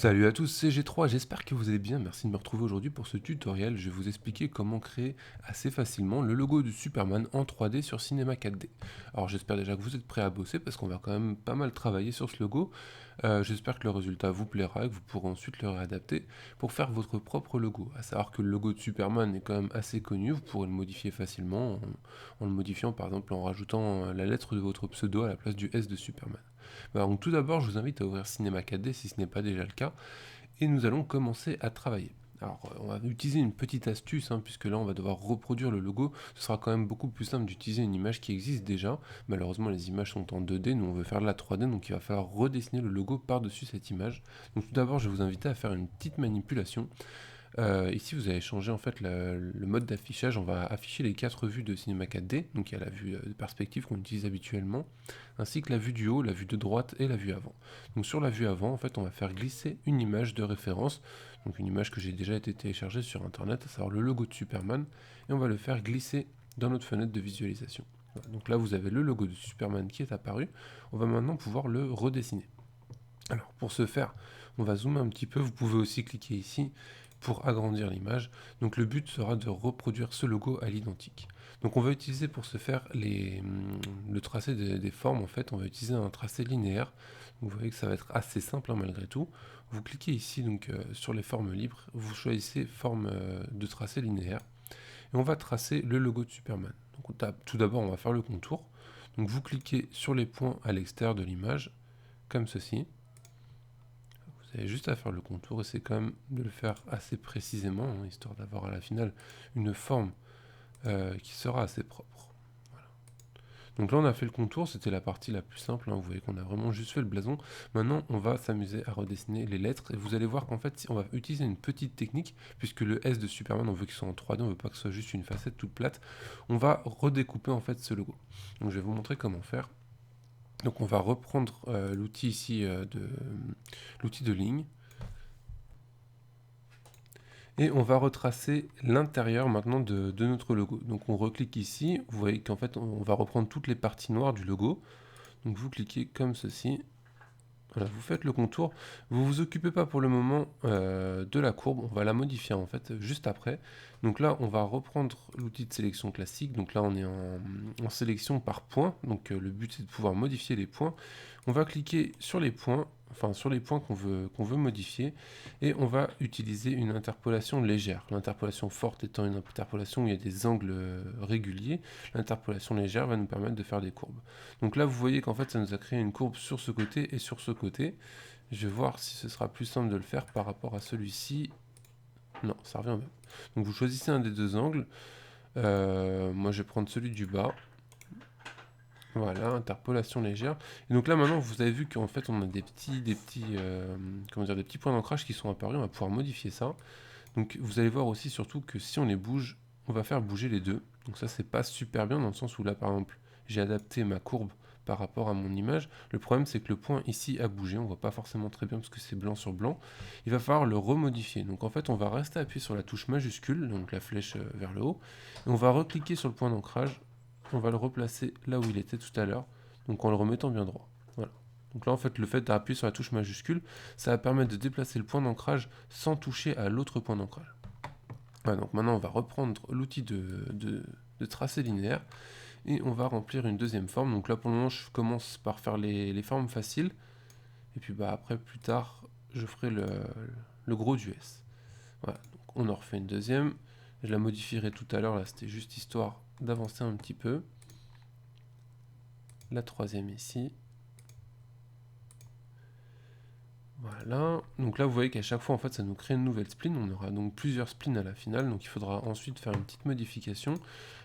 Salut à tous, c'est G3, j'espère que vous allez bien, merci de me retrouver aujourd'hui pour ce tutoriel. Je vais vous expliquer comment créer assez facilement le logo de Superman en 3D sur Cinema 4D. Alors j'espère déjà que vous êtes prêts à bosser parce qu'on va quand même pas mal travailler sur ce logo. J'espère que le résultat vous plaira et que vous pourrez ensuite le réadapter pour faire votre propre logo. À savoir que le logo de Superman est quand même assez connu, vous pourrez le modifier facilement en le modifiant par exemple en rajoutant la lettre de votre pseudo à la place du S de Superman. Donc tout d'abord, je vous invite à ouvrir Cinema 4D si ce n'est pas déjà le cas, et nous allons commencer à travailler. Alors, on va utiliser une petite astuce, puisque là, on va devoir reproduire le logo. Ce sera quand même beaucoup plus simple d'utiliser une image qui existe déjà. Malheureusement, les images sont en 2D, nous on veut faire de la 3D, donc il va falloir redessiner le logo par-dessus cette image. Donc tout d'abord, je vais vous inviter à faire une petite manipulation. Ici, vous allez changer en fait le mode d'affichage. On va afficher les 4 vues de Cinema 4D. Donc il y a la vue de perspective qu'on utilise habituellement, ainsi que la vue du haut, la vue de droite et la vue avant. Donc sur la vue avant, en fait, on va faire glisser une image de référence. Donc une image que j'ai déjà été téléchargée sur Internet, à savoir le logo de Superman, et on va le faire glisser dans notre fenêtre de visualisation. Voilà. Donc là, vous avez le logo de Superman qui est apparu. On va maintenant pouvoir le redessiner. Alors pour ce faire, on va zoomer un petit peu. Vous pouvez aussi cliquer ici pour agrandir l'image. Donc le but sera de reproduire ce logo à l'identique. Donc on va utiliser pour ce faire le tracé des formes. En fait, on va utiliser un tracé linéaire. Donc, vous voyez que ça va être assez simple malgré tout. Vous cliquez ici sur les formes libres. Vous choisissez forme de tracé linéaire. Et on va tracer le logo de Superman. Donc tout d'abord, on va faire le contour. Donc vous cliquez sur les points à l'extérieur de l'image, comme ceci. Vous avez juste à faire le contour, et c'est quand même de le faire assez précisément, histoire d'avoir à la finale une forme qui sera assez propre. Voilà. Donc là on a fait le contour, c'était la partie la plus simple, vous voyez qu'on a vraiment juste fait le blason. Maintenant on va s'amuser à redessiner les lettres, et vous allez voir qu'en fait on va utiliser une petite technique, puisque le S de Superman on veut qu'il soit en 3D, on veut pas que ce soit juste une facette toute plate. On va redécouper en fait ce logo. Donc je vais vous montrer comment faire. Donc on va reprendre l'outil ici l'outil de ligne, et on va retracer l'intérieur maintenant de notre logo. Donc on reclique ici, vous voyez qu'en fait on va reprendre toutes les parties noires du logo. Donc vous cliquez comme ceci, voilà, vous faites le contour. Vous vous occupez pas pour le moment de la courbe, on va la modifier en fait juste après. Donc là on va reprendre l'outil de sélection classique. Donc là on est en sélection par point, donc le but c'est de pouvoir modifier les points. On va cliquer sur les points, enfin sur les points qu'on veut modifier, et on va utiliser une interpolation légère. L'interpolation forte étant une interpolation où il y a des angles réguliers, l'interpolation légère va nous permettre de faire des courbes. Donc là vous voyez qu'en fait ça nous a créé une courbe sur ce côté et sur ce côté. Je vais voir si ce sera plus simple de le faire par rapport à celui-ci. Non, ça revient au même. Donc vous choisissez un des deux angles. Moi je vais prendre celui du bas. Voilà, interpolation légère. Et donc là maintenant vous avez vu qu'en fait on a comment dire, des petits points d'ancrage qui sont apparus. On va pouvoir modifier ça. Donc vous allez voir aussi surtout que si on les bouge, on va faire bouger les deux. Donc ça c'est pas super bien dans le sens où là par exemple j'ai adapté ma courbe par rapport à mon image. Le problème c'est que le point ici a bougé, on voit pas forcément très bien parce que c'est blanc sur blanc. Il va falloir le remodifier. Donc en fait on va rester appuyé sur la touche majuscule, donc la flèche vers le haut, et on va recliquer sur le point d'ancrage. On va le replacer là où il était tout à l'heure, donc en le remettant bien droit. Voilà. Donc là en fait le fait d'appuyer sur la touche majuscule, ça va permettre de déplacer le point d'ancrage sans toucher à l'autre point d'ancrage. Voilà, donc maintenant on va reprendre l'outil de tracé linéaire, et on va remplir une deuxième forme. Donc là pour le moment je commence par faire les formes faciles, et puis après plus tard je ferai le gros du S. Voilà, donc on en refait une deuxième. Je la modifierai tout à l'heure, là c'était juste histoire d'avancer un petit peu. La troisième ici. Voilà, donc là vous voyez qu'à chaque fois en fait ça nous crée une nouvelle spline, on aura donc plusieurs splines à la finale, donc il faudra ensuite faire une petite modification.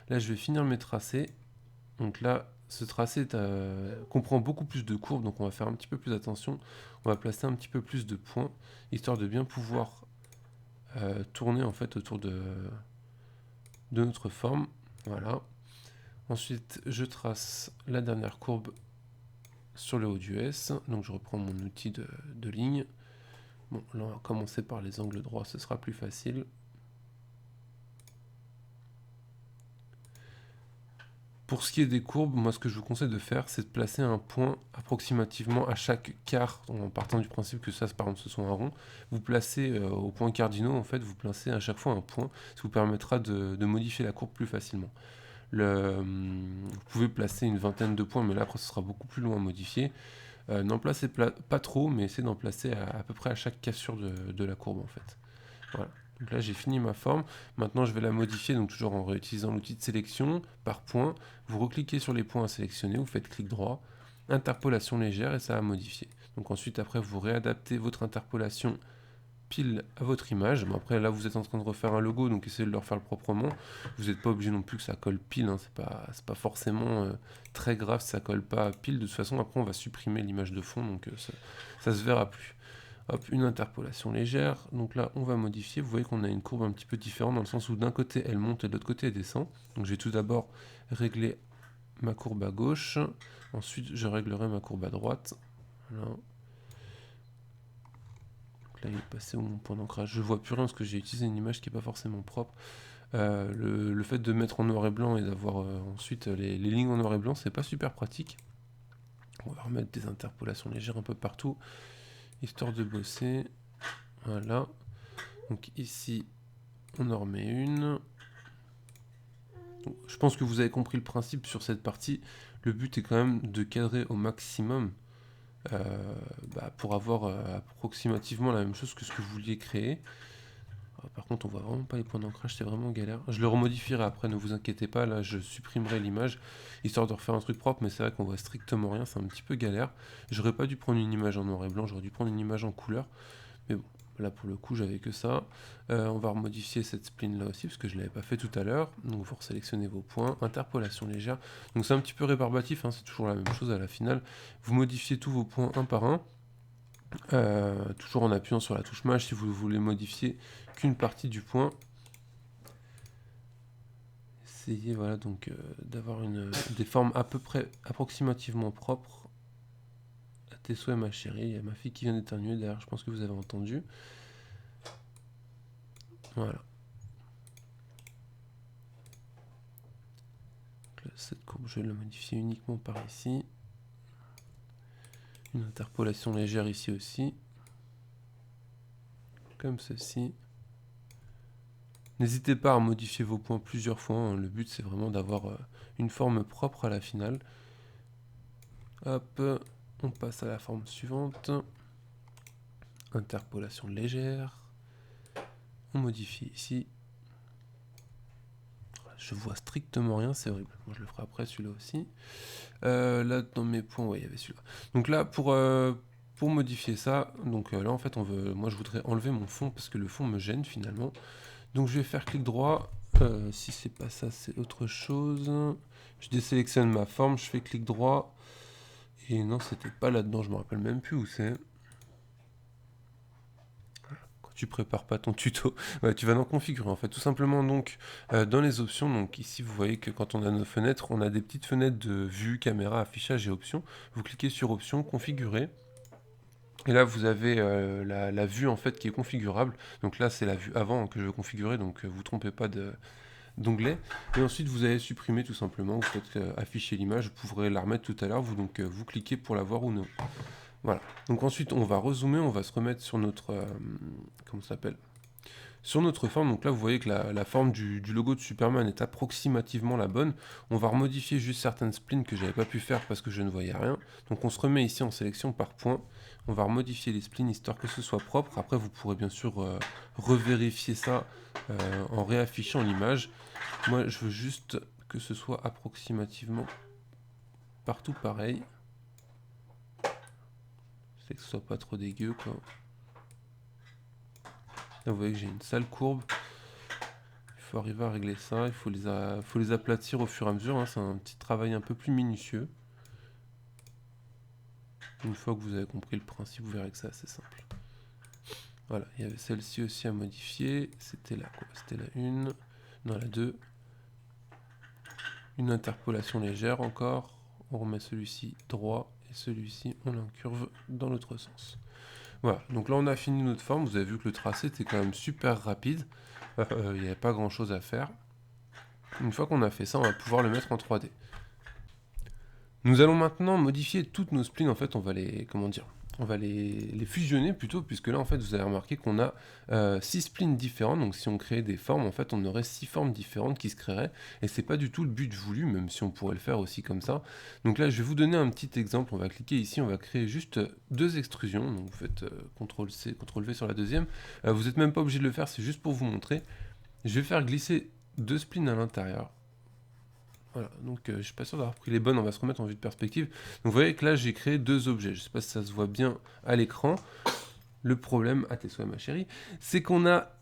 Là je vais finir mes tracés, donc là ce tracé comprend beaucoup plus de courbes, donc on va faire un petit peu plus attention, on va placer un petit peu plus de points, histoire de bien pouvoir tourner en fait autour de notre forme. Voilà, ensuite je trace la dernière courbe sur le haut du S, donc je reprends mon outil de ligne. Bon, là on va commencer par les angles droits, ce sera plus facile. Pour ce qui est des courbes, moi ce que je vous conseille de faire, c'est de placer un point approximativement à chaque quart, en partant du principe que ça, par exemple, ce soit un rond. Vous placez au point cardinaux, en fait, vous placez à chaque fois un point, ça vous permettra de modifier la courbe plus facilement. Vous pouvez placer une vingtaine de points, mais là, après, ce sera beaucoup plus long à modifier. N'en placez pas trop, mais essayez d'en placer à peu près à chaque cassure de la courbe, en fait. Voilà. Donc là, j'ai fini ma forme. Maintenant, je vais la modifier, donc toujours en réutilisant l'outil de sélection par point. Vous recliquez sur les points à sélectionner, vous faites clic droit, interpolation légère et ça va modifier. Donc ensuite, après, vous réadaptez votre interpolation pile à votre image. Bon, après, là, vous êtes en train de refaire un logo, donc essayez de le refaire proprement. Vous n'êtes pas obligé non plus que ça colle pile, hein. C'est pas forcément très grave si ça colle pas pile. De toute façon, après, on va supprimer l'image de fond, donc ça se verra plus. Hop, une interpolation légère. Donc là, on va modifier. Vous voyez qu'on a une courbe un petit peu différente dans le sens où d'un côté, elle monte et de l'autre côté, elle descend. Donc je vais tout d'abord régler ma courbe à gauche. Ensuite, je réglerai ma courbe à droite. Voilà. Donc là, il est passé où mon point d'ancrage? Je vois plus rien parce que j'ai utilisé une image qui n'est pas forcément propre. Le fait de mettre en noir et blanc et d'avoir ensuite les lignes en noir et blanc, c'est pas super pratique. On va remettre des interpolations légères un peu partout, histoire de bosser. Voilà. Donc ici, on en remet une. Donc, je pense que vous avez compris le principe sur cette partie. Le but est quand même de cadrer au maximum pour avoir approximativement la même chose que ce que vous vouliez créer. Par contre, on voit vraiment pas les points d'ancrage, c'est vraiment galère. Je le remodifierai après, ne vous inquiétez pas. Là, je supprimerai l'image, histoire de refaire un truc propre, mais c'est vrai qu'on voit strictement rien, c'est un petit peu galère. J'aurais pas dû prendre une image en noir et blanc, j'aurais dû prendre une image en couleur. Mais bon, là pour le coup, j'avais que ça. On va remodifier cette spline là aussi, parce que je ne l'avais pas fait tout à l'heure. Donc vous sélectionnez vos points, interpolation légère. Donc c'est un petit peu rébarbatif, hein, c'est toujours la même chose à la finale. Vous modifiez tous vos points un par un. Toujours en appuyant sur la touche maj si vous voulez modifier qu'une partie du point. Essayez voilà, donc d'avoir des formes à peu près approximativement propres. À tes souhaits ma chérie, il y a ma fille qui vient d'éternuer derrière, je pense que vous avez entendu. Voilà. Donc là, cette courbe, je vais la modifier uniquement par ici. Une interpolation légère ici aussi. Comme ceci. N'hésitez pas à modifier vos points plusieurs fois, hein. Le but c'est vraiment d'avoir une forme propre à la finale. Hop, on passe à la forme suivante. Interpolation légère. On modifie ici. Je vois strictement rien, c'est horrible. Moi je le ferai après celui-là aussi. Là dans mes points, ouais, il y avait celui-là. Donc là pour modifier ça, donc là en fait moi je voudrais enlever mon fond parce que le fond me gêne finalement. Donc je vais faire clic droit. Si c'est pas ça, c'est autre chose. Je désélectionne ma forme, je fais clic droit. Et non, c'était pas là-dedans, je me rappelle même plus où c'est. Quand tu prépares pas ton tuto, ouais, tu vas dans configurer en fait. Tout simplement donc dans les options, donc ici vous voyez que quand on a nos fenêtres, on a des petites fenêtres de vue, caméra, affichage et options. Vous cliquez sur options, configurer. Et là, vous avez la vue en fait qui est configurable. Donc là, c'est la vue avant que je veux configurer, donc vous trompez pas d'onglet. Et ensuite, vous allez supprimer tout simplement. Vous faites afficher l'image. Vous pourrez la remettre tout à l'heure. Vous cliquez pour la voir ou non. Voilà. Donc ensuite, on va rezoomer. On va se remettre sur notre comment ça s'appelle, sur notre forme. Donc là, vous voyez que la forme du logo de Superman est approximativement la bonne. On va remodifier juste certaines splines que j'avais pas pu faire parce que je ne voyais rien. Donc on se remet ici en sélection par point. On va remodifier les splines histoire que ce soit propre. Après, vous pourrez bien sûr revérifier ça en réaffichant l'image. Moi, je veux juste que ce soit approximativement partout pareil. C'est que ce soit pas trop dégueu, quoi. Là, vous voyez que j'ai une sale courbe. Il faut arriver à régler ça. Il faut les aplatir au fur et à mesure, hein. C'est un petit travail un peu plus minutieux. Une fois que vous avez compris le principe, vous verrez que c'est assez simple. Voilà, il y avait celle-ci aussi à modifier. C'était là, quoi. C'était la 1. Non, la 2. Une interpolation légère encore. On remet celui-ci droit. Et celui-ci, on l'incurve dans l'autre sens. Voilà, donc là on a fini notre forme. Vous avez vu que le tracé était quand même super rapide. Il n'y avait pas grand-chose à faire. Une fois qu'on a fait ça, on va pouvoir le mettre en 3D. Nous allons maintenant modifier toutes nos splines, en fait, on va les, comment dire, on va les fusionner plutôt, puisque là, en fait, vous avez remarqué qu'on a 6 splines différentes, donc si on créait des formes, en fait, on aurait 6 formes différentes qui se créeraient, et c'est pas du tout le but voulu, même si on pourrait le faire aussi comme ça. Donc là, je vais vous donner un petit exemple, on va cliquer ici, on va créer juste deux extrusions, donc vous faites CTRL-C, CTRL-V sur la deuxième. Vous n'êtes même pas obligé de le faire, c'est juste pour vous montrer. Je vais faire glisser deux splines à l'intérieur. Voilà, donc je suis pas sûr d'avoir pris les bonnes, on va se remettre en vue de perspective. Donc vous voyez que là j'ai créé deux objets, je sais pas si ça se voit bien à l'écran. Le problème, à tes souhaits ma chérie, c'est qu'on a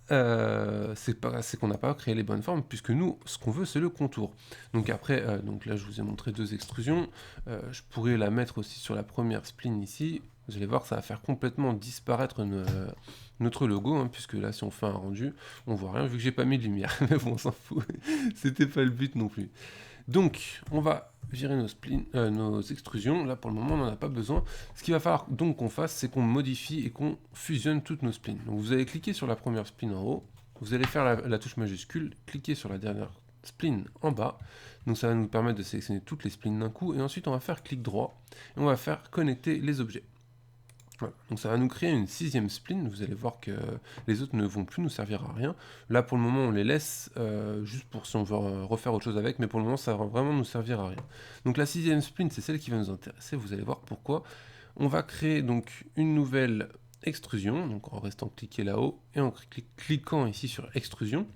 c'est qu'on n'a pas créé les bonnes formes, puisque nous, ce qu'on veut, c'est le contour. Donc après, donc là je vous ai montré deux extrusions, je pourrais la mettre aussi sur la première spline ici, vous allez voir que ça va faire complètement disparaître notre logo, hein, puisque là si on fait un rendu, on voit rien, vu que j'ai pas mis de lumière, mais bon on s'en fout, c'était pas le but non plus. Donc, on va virer nos extrusions. Là, pour le moment, on n'en a pas besoin. Ce qu'il va falloir donc qu'on fasse, c'est qu'on modifie et qu'on fusionne toutes nos splines. Donc, vous allez cliquer sur la première spline en haut. Vous allez faire la touche majuscule, cliquer sur la dernière spline en bas. Donc, ça va nous permettre de sélectionner toutes les splines d'un coup. Et ensuite, on va faire clic droit et on va faire connecter les objets. Voilà. Donc ça va nous créer une sixième spline, vous allez voir que les autres ne vont plus nous servir à rien. Là pour le moment on les laisse juste pour si on veut refaire autre chose avec, mais pour le moment ça va vraiment nous servir à rien. Donc la sixième spline c'est celle qui va nous intéresser, vous allez voir pourquoi. On va créer donc une nouvelle extrusion, donc en restant cliqué là-haut, et en cliquant ici sur extrusion,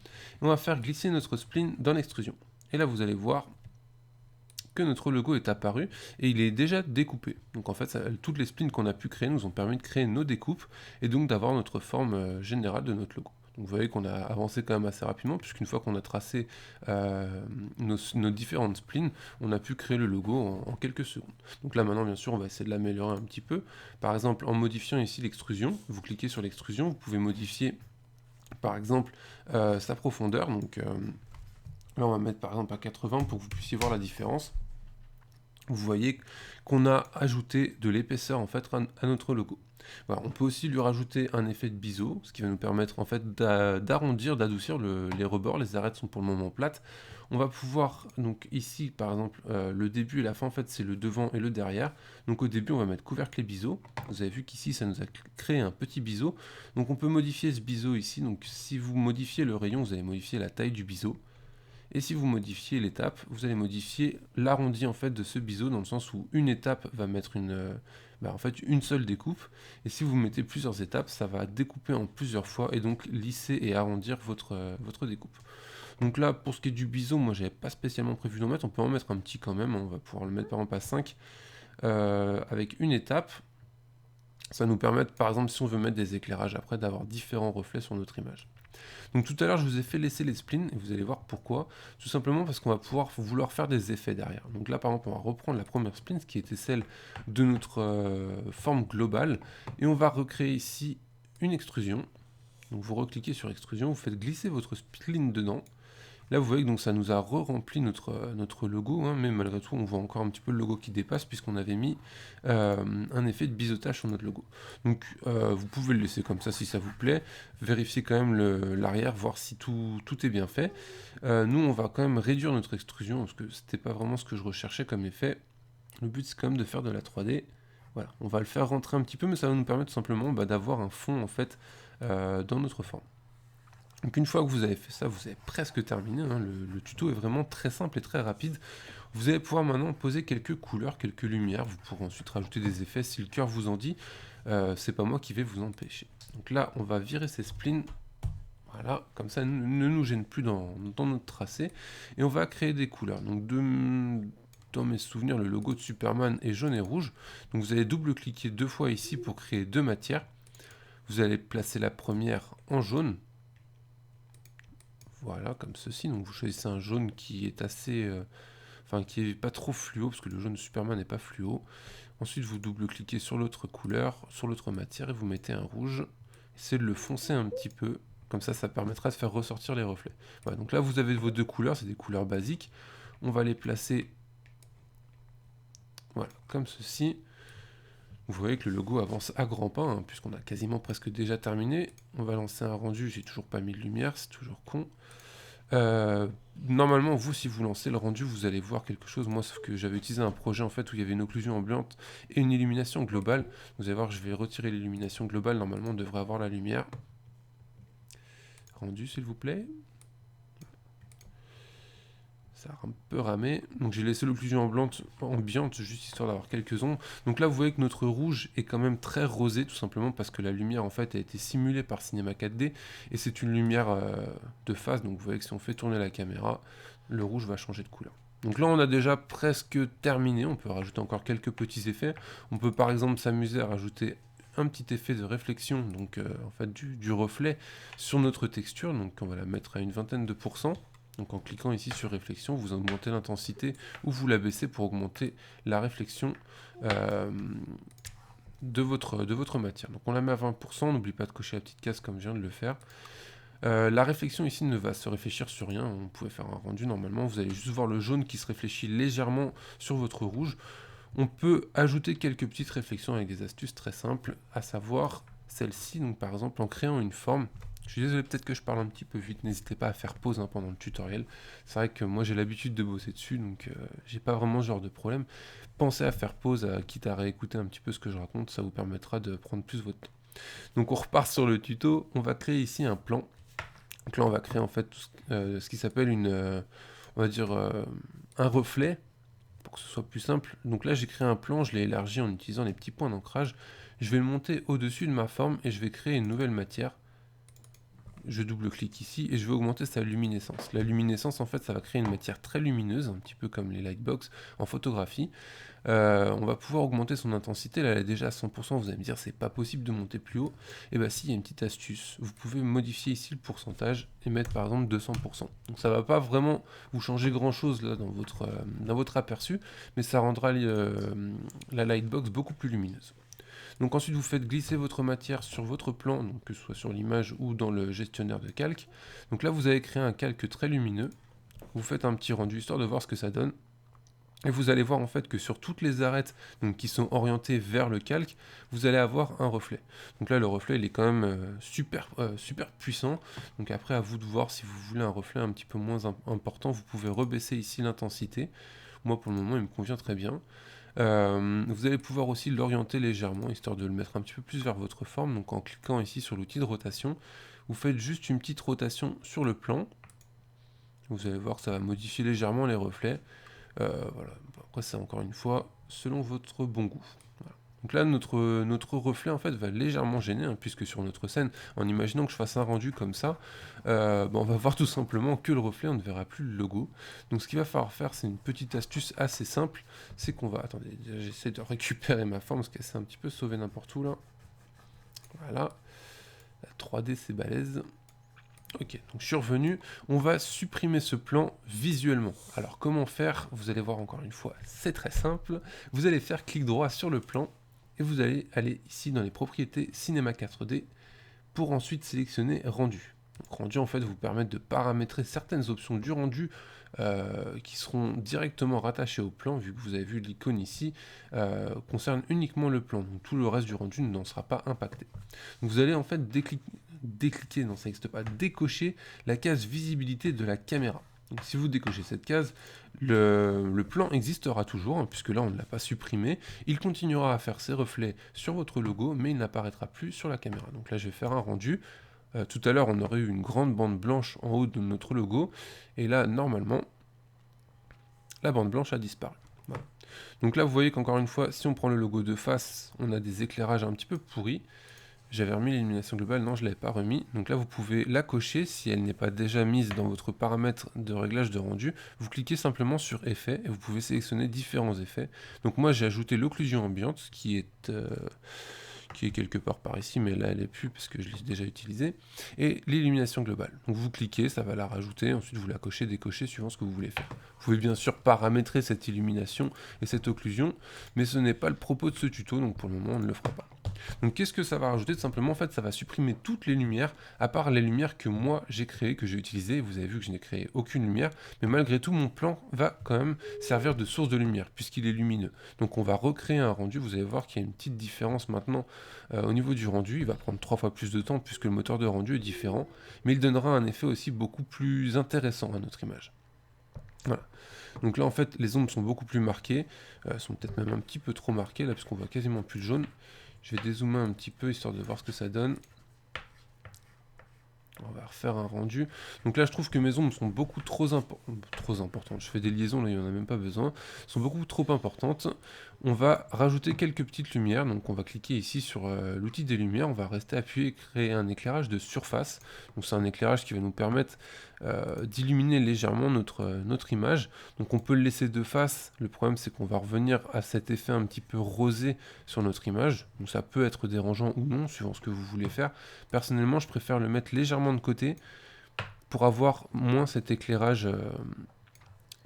on va faire glisser notre spline dans l'extrusion. Et là vous allez voir que notre logo est apparu et il est déjà découpé. Donc en fait, toutes les splines qu'on a pu créer nous ont permis de créer nos découpes et donc d'avoir notre forme générale de notre logo. Donc vous voyez qu'on a avancé quand même assez rapidement puisqu'une fois qu'on a tracé nos différentes splines, on a pu créer le logo en quelques secondes. Donc là maintenant bien sûr on va essayer de l'améliorer un petit peu. Par exemple en modifiant ici l'extrusion, vous cliquez sur l'extrusion, vous pouvez modifier par exemple sa profondeur. Donc là on va mettre par exemple à 80 pour que vous puissiez voir la différence. Vous voyez qu'on a ajouté de l'épaisseur en fait à notre logo. Voilà, on peut aussi lui rajouter un effet de biseau, ce qui va nous permettre en fait d'arrondir, d'adoucir les rebords. Les arêtes sont pour le moment plates. On va pouvoir, donc ici par exemple, le début et la fin en fait c'est le devant et le derrière. Donc au début on va mettre couvercle et biseau. Vous avez vu qu'ici ça nous a créé un petit biseau. Donc on peut modifier ce biseau ici. Donc si vous modifiez le rayon, vous allez modifier la taille du biseau. Et si vous modifiez l'étape, vous allez modifier l'arrondi en fait de ce biseau dans le sens où une étape va mettre en fait une seule découpe. Et si vous mettez plusieurs étapes, ça va découper en plusieurs fois et donc lisser et arrondir votre découpe. Donc là, pour ce qui est du biseau, moi j'avais pas spécialement prévu d'en mettre. On peut en mettre un petit quand même. On va pouvoir le mettre par exemple à 5 avec une étape. Ça nous permet, par exemple, si on veut mettre des éclairages après, d'avoir différents reflets sur notre image. Donc tout à l'heure, je vous ai fait laisser les splines, et vous allez voir pourquoi. Tout simplement parce qu'on va pouvoir vouloir faire des effets derrière. Donc là, par exemple, on va reprendre la première spline, qui était celle de notre forme globale, et on va recréer ici une extrusion. Donc vous recliquez sur extrusion, vous faites glisser votre spline dedans. Là, vous voyez que donc, ça nous a re-rempli notre logo, hein, mais malgré tout, on voit encore un petit peu le logo qui dépasse, puisqu'on avait mis un effet de biseautage sur notre logo. Donc, vous pouvez le laisser comme ça si ça vous plaît. Vérifiez quand même l'arrière, voir si tout est bien fait. Nous, on va quand même réduire notre extrusion, parce que c'était pas vraiment ce que je recherchais comme effet. Le but, c'est quand même de faire de la 3D. Voilà, on va le faire rentrer un petit peu, mais ça va nous permettre tout simplement d'avoir un fond, en fait, dans notre forme. Donc une fois que vous avez fait ça, vous avez presque terminé, hein. Le tuto est vraiment très simple et très rapide. Vous allez pouvoir maintenant poser quelques couleurs, quelques lumières, vous pourrez ensuite rajouter des effets si le cœur vous en dit, c'est pas moi qui vais vous empêcher. Donc là, on va virer ces splines, voilà, comme ça ne nous gêne plus dans notre tracé, et on va créer des couleurs. Donc dans mes souvenirs, le logo de Superman est jaune et rouge, donc vous allez double-cliquer deux fois ici pour créer deux matières. Vous allez placer la première en jaune, voilà, comme ceci. Donc vous choisissez un jaune qui est assez... enfin, qui est pas trop fluo, parce que le jaune de Superman n'est pas fluo. Ensuite, vous double-cliquez sur l'autre couleur, sur l'autre matière, et vous mettez un rouge. Essayez de le foncer un petit peu. Comme ça permettra de faire ressortir les reflets. Voilà, donc là, vous avez vos deux couleurs, c'est des couleurs basiques. On va les placer, voilà, comme ceci. Vous voyez que le logo avance à grands pas, hein, puisqu'on a quasiment presque déjà terminé. On va lancer un rendu, j'ai toujours pas mis de lumière, c'est toujours con. Euh, Normalement, vous, si vous lancez le rendu, vous allez voir quelque chose. Moi, sauf que j'avais utilisé un projet en fait où il y avait une occlusion ambiante et une illumination globale. Vous allez voir que je vais retirer l'illumination globale. Normalement, on devrait avoir la lumière. Rendu, s'il vous plaît. Ça a un peu ramé. Donc j'ai laissé l'occlusion ambiante juste histoire d'avoir quelques ombres. Donc là vous voyez que notre rouge est quand même très rosé tout simplement parce que la lumière en fait a été simulée par Cinema 4D et c'est une lumière de face. Donc vous voyez que si on fait tourner la caméra, le rouge va changer de couleur. Donc là on a déjà presque terminé. On peut rajouter encore quelques petits effets. On peut par exemple s'amuser à rajouter un petit effet de réflexion, donc en fait du reflet sur notre texture. Donc on va la mettre à une vingtaine de pourcents. Donc en cliquant ici sur réflexion, vous augmentez l'intensité ou vous la baissez pour augmenter la réflexion euh, de votre matière. Donc on la met à 20%, n'oublie pas de cocher la petite case comme je viens de le faire. La réflexion ici ne va se réfléchir sur rien, on pouvait faire un rendu normalement, vous allez juste voir le jaune qui se réfléchit légèrement sur votre rouge. On peut ajouter quelques petites réflexions avec des astuces très simples, à savoir celle-ci, donc par exemple en créant une forme. Je suis désolé, peut-être que je parle un petit peu vite, n'hésitez pas à faire pause pendant le tutoriel. C'est vrai que moi j'ai l'habitude de bosser dessus, donc j'ai pas vraiment ce genre de problème. Pensez à faire pause, quitte à réécouter un petit peu ce que je raconte, ça vous permettra de prendre plus votre temps. Donc on repart sur le tuto, on va créer ici un plan. Donc là on va créer en fait ce qui s'appelle on va dire un reflet, pour que ce soit plus simple. Donc là j'ai créé un plan, je l'ai élargi en utilisant les petits points d'ancrage. Je vais le monter au-dessus de ma forme et je vais créer une nouvelle matière. Je double-clique ici et je vais augmenter sa luminescence. La luminescence, en fait, ça va créer une matière très lumineuse, un petit peu comme les lightbox en photographie. On va pouvoir augmenter son intensité. Là, elle est déjà à 100%. Vous allez me dire, c'est pas possible de monter plus haut. Et bien, si, il y a une petite astuce. Vous pouvez modifier ici le pourcentage et mettre par exemple 200%. Donc, ça va pas vraiment vous changer grand-chose là dans votre aperçu, mais ça rendra la lightbox beaucoup plus lumineuse. Donc ensuite vous faites glisser votre matière sur votre plan, donc que ce soit sur l'image ou dans le gestionnaire de calque. Donc là vous avez créé un calque très lumineux, vous faites un petit rendu histoire de voir ce que ça donne. Et vous allez voir en fait que sur toutes les arêtes donc, qui sont orientées vers le calque, vous allez avoir un reflet. Donc là le reflet il est quand même super puissant. Donc après à vous de voir si vous voulez un reflet un petit peu moins important, vous pouvez rebaisser ici l'intensité. Moi pour le moment il me convient très bien. Vous allez pouvoir aussi l'orienter légèrement, histoire de le mettre un petit peu plus vers votre forme. Donc en cliquant ici sur l'outil de rotation, vous faites juste une petite rotation sur le plan. Vous allez voir que ça va modifier légèrement les reflets. Voilà. Après c'est encore une fois selon votre bon goût. Voilà. Donc là notre reflet en fait va légèrement gêner, hein, puisque sur notre scène, en imaginant que je fasse un rendu comme ça, on va voir tout simplement que le reflet, on ne verra plus le logo. Donc ce qu'il va falloir faire, c'est une petite astuce assez simple, c'est qu'on va... Attendez, j'essaie de récupérer ma forme, parce qu'elle s'est un petit peu sauvée n'importe où là. Voilà, la 3D c'est balèze. Ok, donc je suis revenu, on va supprimer ce plan visuellement. Alors comment faire? Vous allez voir encore une fois, c'est très simple. Vous allez faire clic droit sur le plan et vous allez aller ici dans les propriétés Cinéma 4D pour ensuite sélectionner rendu. Donc, rendu en fait vous permet de paramétrer certaines options du rendu qui seront directement rattachées au plan, vu que vous avez vu l'icône ici, concerne uniquement le plan. Donc tout le reste du rendu n'en sera pas impacté. Donc, vous allez en fait décliquer, non ça n'existe pas, décocher la case visibilité de la caméra. Donc si vous décochez cette case, le plan existera toujours, hein, puisque là on ne l'a pas supprimé. Il continuera à faire ses reflets sur votre logo, mais il n'apparaîtra plus sur la caméra. Donc là je vais faire un rendu. Tout à l'heure on aurait eu une grande bande blanche en haut de notre logo, et là normalement la bande blanche a disparu. Voilà. Donc là vous voyez qu'encore une fois, si on prend le logo de face, on a des éclairages un petit peu pourris. J'avais remis l'illumination globale, non je ne l'avais pas remis. Donc là vous pouvez la cocher si elle n'est pas déjà mise dans votre paramètre de réglage de rendu. Vous cliquez simplement sur effet et vous pouvez sélectionner différents effets. Donc moi j'ai ajouté l'occlusion ambiante qui est quelque part par ici, mais là elle est plus parce que je l'ai déjà utilisée. Et l'illumination globale. Donc vous cliquez, ça va la rajouter, ensuite vous la cochez, décochez suivant ce que vous voulez faire. Vous pouvez bien sûr paramétrer cette illumination et cette occlusion, mais ce n'est pas le propos de ce tuto, donc pour le moment on ne le fera pas. Donc qu'est-ce que ça va rajouter? Tout simplement, en fait, ça va supprimer toutes les lumières, à part les lumières que moi j'ai créées, que j'ai utilisées. Vous avez vu que je n'ai créé aucune lumière, mais malgré tout, mon plan va quand même servir de source de lumière, puisqu'il est lumineux. Donc on va recréer un rendu, vous allez voir qu'il y a une petite différence maintenant au niveau du rendu. Il va prendre 3 fois plus de temps, puisque le moteur de rendu est différent, mais il donnera un effet aussi beaucoup plus intéressant à notre image. Voilà. Donc là, en fait, les ombres sont beaucoup plus marquées, sont peut-être même un petit peu trop marquées, là, puisqu'on voit quasiment plus le jaune. Je vais dézoomer un petit peu, histoire de voir ce que ça donne. On va refaire un rendu. Donc là, je trouve que mes ombres sont beaucoup trop importantes. Je fais des liaisons, là, il n'y en a même pas besoin. Sont beaucoup trop importantes. On va rajouter quelques petites lumières. Donc on va cliquer ici sur l'outil des lumières. On va rester appuyé et créer un éclairage de surface. Donc c'est un éclairage qui va nous permettre d'illuminer légèrement notre image. Donc on peut le laisser de face. Le problème, c'est qu'on va revenir à cet effet un petit peu rosé sur notre image. Donc ça peut être dérangeant ou non, suivant ce que vous voulez faire. Personnellement, je préfère le mettre légèrement de côté pour avoir moins cet éclairage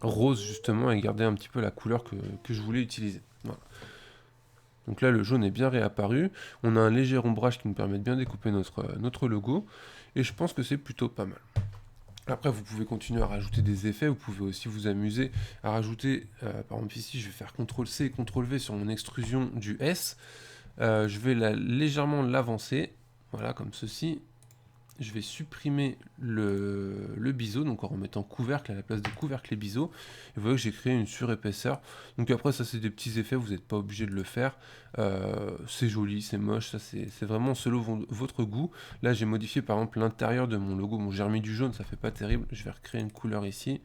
rose justement et garder un petit peu la couleur que je voulais utiliser. Voilà. Donc là, le jaune est bien réapparu. On a un léger ombrage qui nous permet de bien découper notre logo. Et je pense que c'est plutôt pas mal. Après, vous pouvez continuer à rajouter des effets. Vous pouvez aussi vous amuser à rajouter, par exemple ici, je vais faire CTRL-C et CTRL-V sur mon extrusion du S. Je vais légèrement l'avancer. Voilà, comme ceci. Je vais supprimer le biseau, donc en remettant couvercle à la place de couvercle et biseau. Et vous voyez que j'ai créé une surépaisseur. Donc après, ça c'est des petits effets, vous n'êtes pas obligé de le faire. C'est joli, c'est moche, ça c'est vraiment selon votre goût. Là j'ai modifié par exemple l'intérieur de mon logo. Bon, j'ai remis du jaune, ça fait pas terrible. Je vais recréer une couleur ici.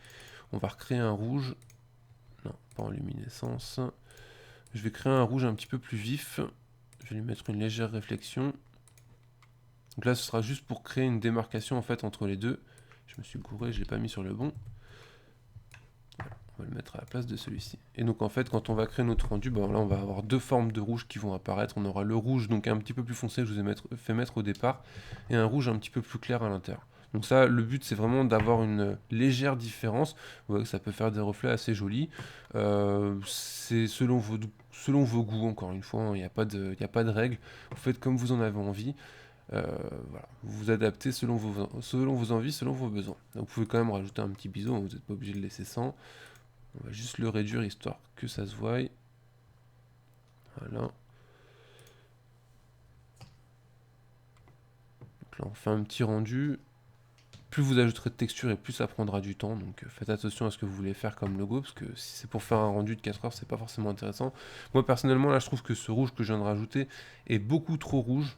On va recréer un rouge. Non, pas en luminescence. Je vais créer un rouge un petit peu plus vif. Je vais lui mettre une légère réflexion. Donc là, ce sera juste pour créer une démarcation en fait entre les deux. Je me suis gouré, je ne l'ai pas mis sur le bon. Voilà, on va le mettre à la place de celui-ci. Et donc en fait, quand on va créer notre rendu, ben là, on va avoir deux formes de rouge qui vont apparaître. On aura le rouge donc un petit peu plus foncé que je vous ai fait mettre au départ, et un rouge un petit peu plus clair à l'intérieur. Donc ça, le but, c'est vraiment d'avoir une légère différence. Vous voyez que ça peut faire des reflets assez jolis. C'est selon vos goûts, encore une fois, il n'y a pas de règle. Vous faites comme vous en avez envie. Voilà. Vous vous adaptez selon vos envies, selon vos besoins. Donc, vous pouvez quand même rajouter un petit biseau, vous n'êtes pas obligé de le laisser sans. On va juste le réduire histoire que ça se voie. Voilà. Donc là, on fait un petit rendu. Plus vous ajouterez de texture et plus ça prendra du temps. Donc faites attention à ce que vous voulez faire comme logo, parce que si c'est pour faire un rendu de 4 heures, c'est pas forcément intéressant. Moi personnellement, là je trouve que ce rouge que je viens de rajouter est beaucoup trop rouge.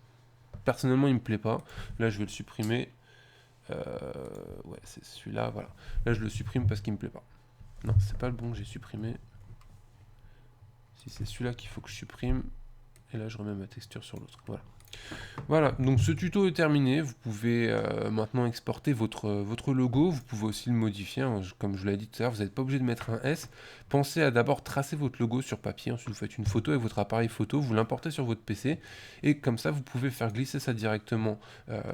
Personnellement, il me plaît pas. Là, je vais le supprimer. Ouais, c'est celui-là, voilà. Là, je le supprime parce qu'il me plaît pas. Non, c'est pas le bon que j'ai supprimé. Si c'est celui-là qu'il faut que je supprime. Et là, je remets ma texture sur l'autre. Voilà. Voilà, donc ce tuto est terminé. Vous pouvez maintenant exporter votre logo. Vous pouvez aussi le modifier, hein. Comme je vous l'ai dit tout à l'heure, vous n'êtes pas obligé de mettre un S. Pensez à d'abord tracer votre logo sur papier. Ensuite, vous faites une photo avec votre appareil photo. Vous l'importez sur votre PC. Et comme ça, vous pouvez faire glisser ça directement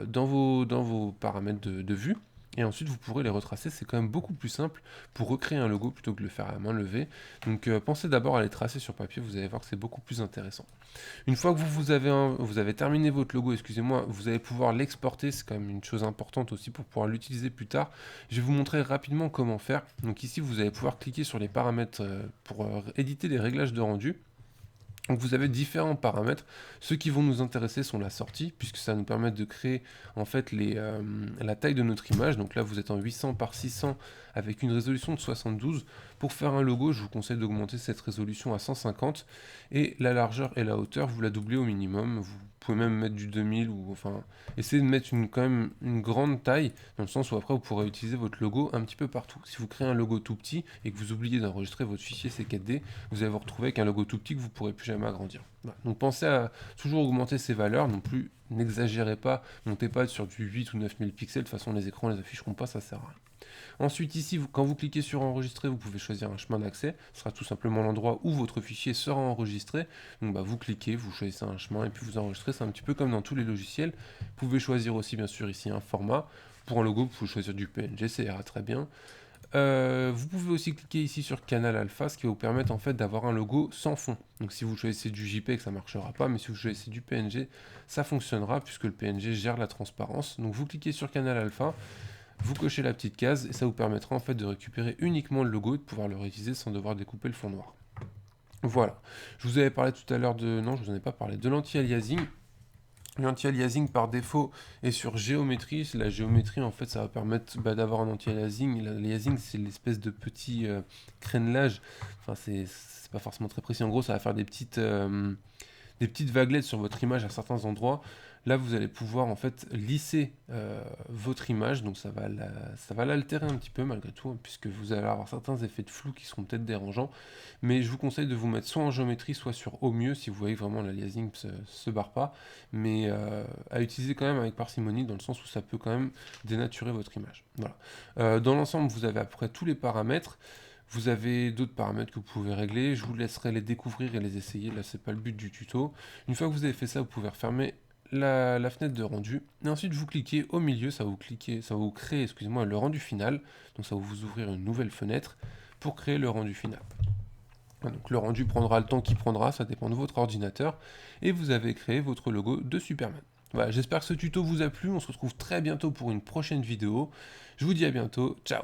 dans vos paramètres de vue. Et ensuite, vous pourrez les retracer. C'est quand même beaucoup plus simple pour recréer un logo plutôt que de le faire à main levée. Donc, pensez d'abord à les tracer sur papier. Vous allez voir que c'est beaucoup plus intéressant. Une fois que vous avez terminé votre logo, excusez-moi, vous allez pouvoir l'exporter. C'est quand même une chose importante aussi pour pouvoir l'utiliser plus tard. Je vais vous montrer rapidement comment faire. Donc ici, vous allez pouvoir cliquer sur les paramètres pour éditer les réglages de rendu. Donc vous avez différents paramètres. Ceux qui vont nous intéresser sont la sortie, puisque ça va nous permettre de créer en fait la taille de notre image. Donc là vous êtes en 800 par 600 avec une résolution de 72. Pour faire un logo, je vous conseille d'augmenter cette résolution à 150. Et la largeur et la hauteur, vous la doublez au minimum. Vous pouvez même mettre du 2000 ou enfin essayez de mettre quand même une grande taille, dans le sens où après vous pourrez utiliser votre logo un petit peu partout. Si vous créez un logo tout petit et que vous oubliez d'enregistrer votre fichier C4D, vous allez vous retrouver avec un logo tout petit que vous ne pourrez plus jamais agrandir. Voilà. Donc pensez à toujours augmenter ces valeurs, non plus n'exagérez pas, montez pas sur du 8 ou 9000 pixels, de toute façon les écrans les afficheront pas, ça sert à rien. Ensuite ici, quand vous cliquez sur enregistrer, vous pouvez choisir un chemin d'accès. Ce sera tout simplement l'endroit où votre fichier sera enregistré. Donc vous cliquez, vous choisissez un chemin et puis vous enregistrez. C'est un petit peu comme dans tous les logiciels. Vous pouvez choisir aussi bien sûr ici un format. Pour un logo, vous pouvez choisir du PNG, ça ira très bien. Vous pouvez aussi cliquer ici sur Canal Alpha, ce qui va vous permettre en fait d'avoir un logo sans fond. Donc si vous choisissez du JPEG, ça ne marchera pas, mais si vous choisissez du PNG, ça fonctionnera puisque le PNG gère la transparence. Donc vous cliquez sur Canal Alpha, vous cochez la petite case et ça vous permettra en fait de récupérer uniquement le logo et de pouvoir le réutiliser sans devoir découper le fond noir. Voilà. Je vous avais parlé tout à l'heure de... Non, je vous en ai pas parlé. De l'anti-aliasing. L'anti-aliasing par défaut est sur géométrie. La géométrie, en fait, ça va permettre d'avoir un anti-aliasing. L'aliasing, c'est l'espèce de petit crénelage. Enfin, c'est pas forcément très précis. En gros, ça va faire des petites vaguelettes sur votre image à certains endroits. Là, vous allez pouvoir en fait lisser votre image, donc ça va l'altérer un petit peu malgré tout, hein, puisque vous allez avoir certains effets de flou qui seront peut-être dérangeants. Mais je vous conseille de vous mettre soit en géométrie, soit sur au mieux, si vous voyez vraiment l'aliasing se barre pas, mais à utiliser quand même avec parcimonie, dans le sens où ça peut quand même dénaturer votre image. Voilà. Dans l'ensemble, vous avez à peu près tous les paramètres. Vous avez d'autres paramètres que vous pouvez régler, je vous laisserai les découvrir et les essayer, là c'est pas le but du tuto. Une fois que vous avez fait ça, vous pouvez refermer la fenêtre de rendu, et ensuite vous cliquez au milieu, ça va vous créer, excusez-moi, le rendu final, donc ça va vous ouvrir une nouvelle fenêtre pour créer le rendu final. Donc le rendu prendra le temps qu'il prendra, ça dépend de votre ordinateur, et vous avez créé votre logo de Superman. Voilà, j'espère que ce tuto vous a plu, on se retrouve très bientôt pour une prochaine vidéo, je vous dis à bientôt, ciao.